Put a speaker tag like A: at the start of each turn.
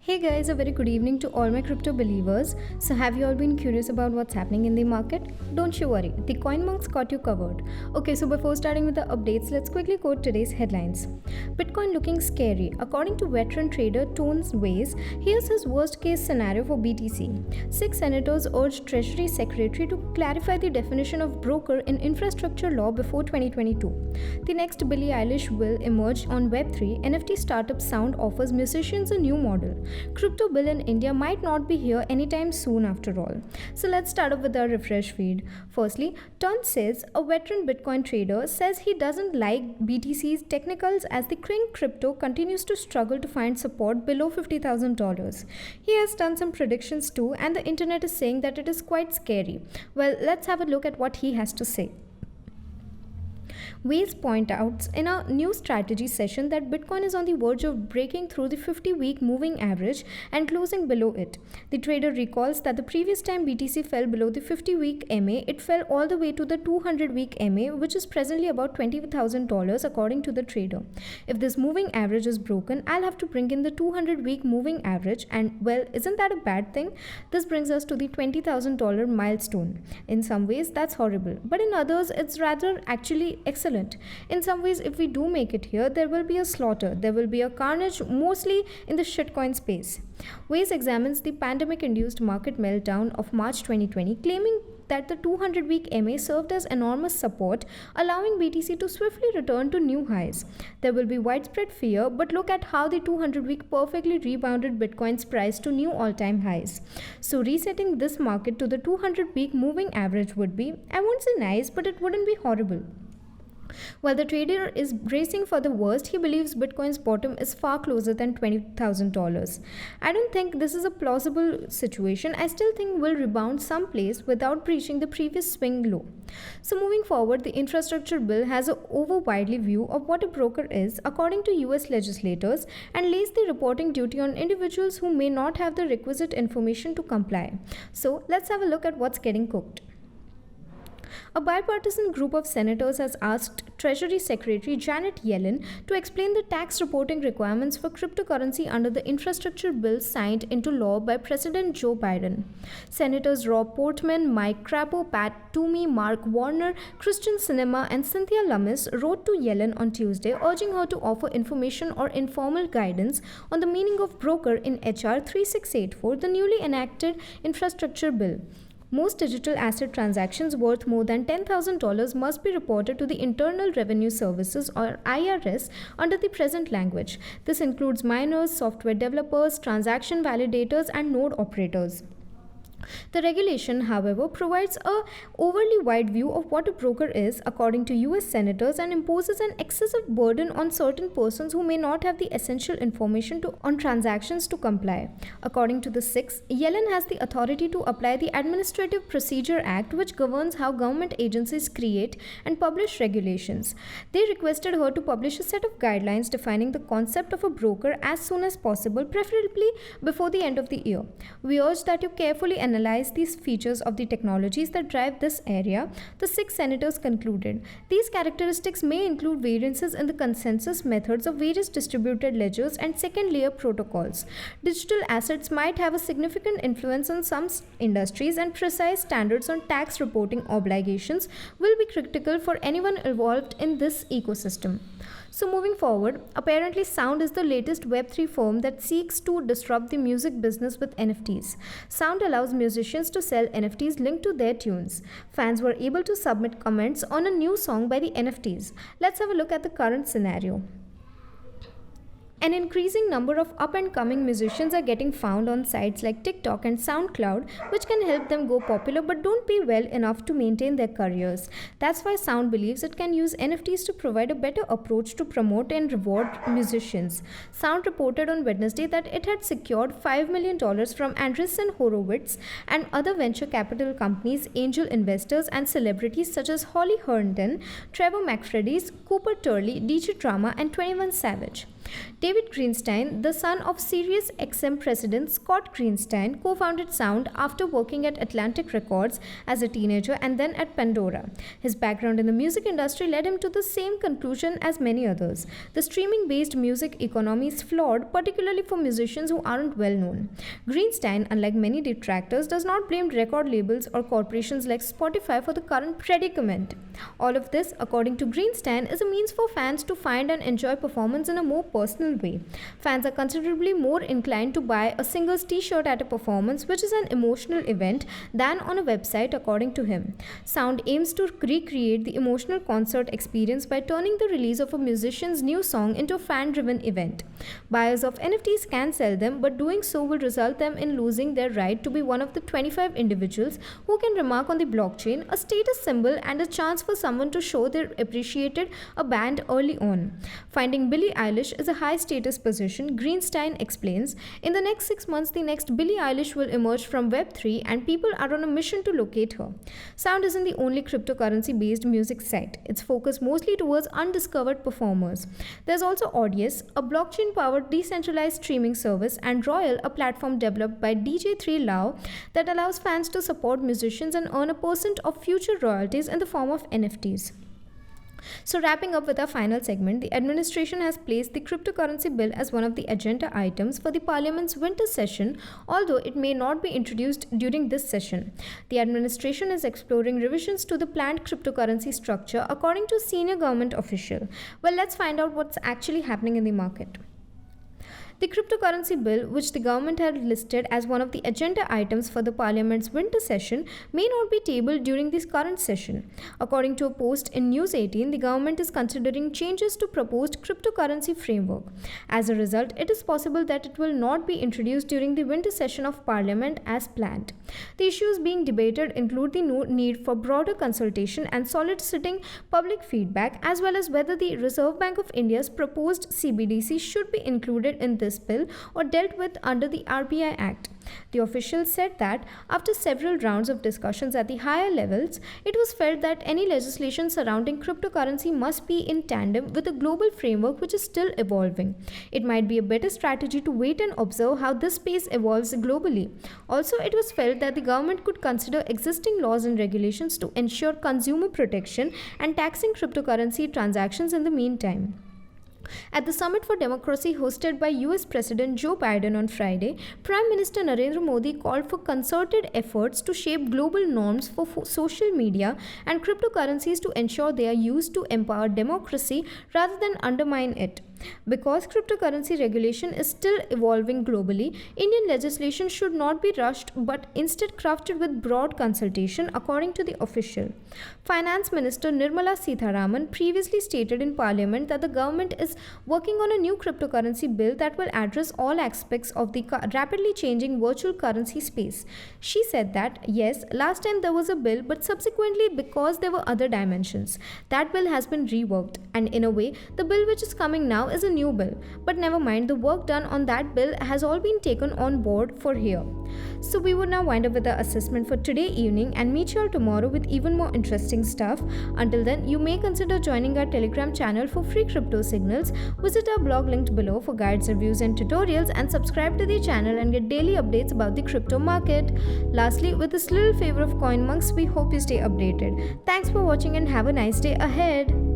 A: Hey guys, a very good evening to all my crypto believers. So, have you all been curious about what's happening in the market? Don't you worry, the CoinMonks got you covered. Okay, so before starting with the updates, let's quickly quote today's headlines. Bitcoin looking scary. According to veteran trader Tones Ways, here's his worst case scenario for BTC. Six senators urged Treasury Secretary to clarify the definition of broker in infrastructure law before 2022. The next Billie Eilish will emerge on Web3. NFT startup Sound offers musicians a new model. Crypto bill in India might not be here anytime soon after all. So let's start off with our refresh feed. Firstly, Ton says, a veteran Bitcoin trader, says he doesn't like BTC's technicals as the crypto continues to struggle to find support below $50,000. He has done some predictions too, and the internet is saying that it is quite scary. Well, let's have a look at what he has to say. Ways point out in a new strategy session that Bitcoin is on the verge of breaking through the 50-week moving average and closing below it. The trader recalls that the previous time BTC fell below the 50-week MA, it fell all the way to the 200-week MA, which is presently about $20,000 according to the trader. If this moving average is broken, I'll have to bring in the 200-week moving average, and well, isn't that a bad thing? This brings us to the $20,000 milestone. In some ways, that's horrible, but in others, it's rather actually excellent. In some ways, if we do make it here, there will be a slaughter, there will be a carnage, mostly in the shitcoin space. Ways examines the pandemic-induced market meltdown of March 2020, claiming that the 200-week MA served as enormous support, allowing BTC to swiftly return to new highs. There will be widespread fear, but look at how the 200-week perfectly rebounded Bitcoin's price to new all-time highs. So resetting this market to the 200-week moving average would be, I won't say nice, but it wouldn't be horrible. While the trader is bracing for the worst, he believes Bitcoin's bottom is far closer than $20,000. I don't think this is a plausible situation. I still think we'll rebound someplace without breaching the previous swing low. So moving forward, the infrastructure bill has an over-widely view of what a broker is according to US legislators and lays the reporting duty on individuals who may not have the requisite information to comply. So let's have a look at what's getting cooked. A bipartisan group of senators has asked Treasury Secretary Janet Yellen to explain the tax reporting requirements for cryptocurrency under the infrastructure bill signed into law by President Joe Biden. Senators Rob Portman, Mike Crapo, Pat Toomey, Mark Warner, Christian Sinema, and Cynthia Lummis wrote to Yellen on Tuesday, urging her to offer information or informal guidance on the meaning of broker in HR 3684, the newly enacted infrastructure bill. Most digital asset transactions worth more than $10,000 must be reported to the Internal Revenue Services or IRS under the present language. This includes miners, software developers, transaction validators, and node operators. The regulation, however, provides a overly wide view of what a broker is, according to US senators, and imposes an excessive burden on certain persons who may not have the essential information on transactions to comply. According to the six, Yellen has the authority to apply the Administrative Procedure Act, which governs how government agencies create and publish regulations. They requested her to publish a set of guidelines defining the concept of a broker as soon as possible, preferably before the end of the year. We urge that you carefully analyze these features of the technologies that drive this area, the six senators concluded. These characteristics may include variances in the consensus methods of various distributed ledgers and second-layer protocols. Digital assets might have a significant influence on some industries, and precise standards on tax reporting obligations will be critical for anyone involved in this ecosystem. So moving forward, apparently Sound is the latest Web3 firm that seeks to disrupt the music business with NFTs. Sound allows musicians to sell NFTs linked to their tunes. Fans were able to submit comments on a new song by the NFTs. Let's have a look at the current scenario. An increasing number of up-and-coming musicians are getting found on sites like TikTok and SoundCloud, which can help them go popular but don't pay well enough to maintain their careers. That's why Sound believes it can use NFTs to provide a better approach to promote and reward musicians. Sound reported on Wednesday that it had secured $5 million from Andreessen Horowitz and other venture capital companies, angel investors, and celebrities such as Holly Herndon, Trevor McFreddy, Cooper Turley, DJ Drama, and 21 Savage. David Greenstein, the son of Sirius XM president Scott Greenstein, co-founded Sound after working at Atlantic Records as a teenager and then at Pandora. His background in the music industry led him to the same conclusion as many others. The streaming-based music economy is flawed, particularly for musicians who aren't well known. Greenstein, unlike many detractors, does not blame record labels or corporations like Spotify for the current predicament. All of this, according to Greenstein, is a means for fans to find and enjoy performance in a more personal way. Fans are considerably more inclined to buy a singer's t-shirt at a performance, which is an emotional event, than on a website, according to him. Sound aims to recreate the emotional concert experience by turning the release of a musician's new song into a fan-driven event. Buyers of NFTs can sell them, but doing so will result them in losing their right to be one of the 25 individuals who can remark on the blockchain, a status symbol, and a chance for someone to show they appreciated a band early on. Finding Billie Eilish is a high status position, Greenstein explains. In the next 6 months, the next Billie Eilish will emerge from Web3 and people are on a mission to locate her. Sound isn't the only cryptocurrency-based music site. It's focused mostly towards undiscovered performers. There's also Audius, a blockchain-powered decentralized streaming service, and Royal, a platform developed by DJ3Lao that allows fans to support musicians and earn a percent of future royalties in the form of NFTs. So wrapping up with our final segment, the administration has placed the cryptocurrency bill as one of the agenda items for the Parliament's winter session, although it may not be introduced during this session. The administration is exploring revisions to the planned cryptocurrency structure, according to a senior government official. Well, let's find out what's actually happening in the market. The cryptocurrency bill, which the government had listed as one of the agenda items for the Parliament's winter session, may not be tabled during this current session. According to a post in News 18, the government is considering changes to proposed cryptocurrency framework. As a result, it is possible that it will not be introduced during the winter session of Parliament as planned. The issues being debated include the need for broader consultation and soliciting public feedback, as well as whether the Reserve Bank of India's proposed CBDC should be included in this bill or dealt with under the RBI Act. The official said that after several rounds of discussions at the higher levels, it was felt that any legislation surrounding cryptocurrency must be in tandem with a global framework which is still evolving. It might be a better strategy to wait and observe how this space evolves globally. Also, it was felt that the government could consider existing laws and regulations to ensure consumer protection and taxing cryptocurrency transactions in the meantime. At the Summit for Democracy hosted by US President Joe Biden on Friday, Prime Minister Narendra Modi called for concerted efforts to shape global norms for social media and cryptocurrencies to ensure they are used to empower democracy rather than undermine it. Because cryptocurrency regulation is still evolving globally, Indian legislation should not be rushed but instead crafted with broad consultation, according to the official. Finance Minister Nirmala Sitharaman previously stated in Parliament that the government is working on a new cryptocurrency bill that will address all aspects of the rapidly changing virtual currency space. She said that, yes, last time there was a bill, but subsequently, because there were other dimensions, that bill has been reworked, and in a way, the bill which is coming now is a new bill. But never mind, the work done on that bill has all been taken on board for here. So we would now wind up with the assessment for today evening and meet you all tomorrow with even more interesting stuff. Until then, you may consider joining our Telegram channel for free crypto signals. Visit our blog linked below for guides, reviews and tutorials, and subscribe to the channel and get daily updates about the crypto market. Lastly, with this little favor of Coin Monks, we hope you stay updated. Thanks for watching and have a nice day ahead.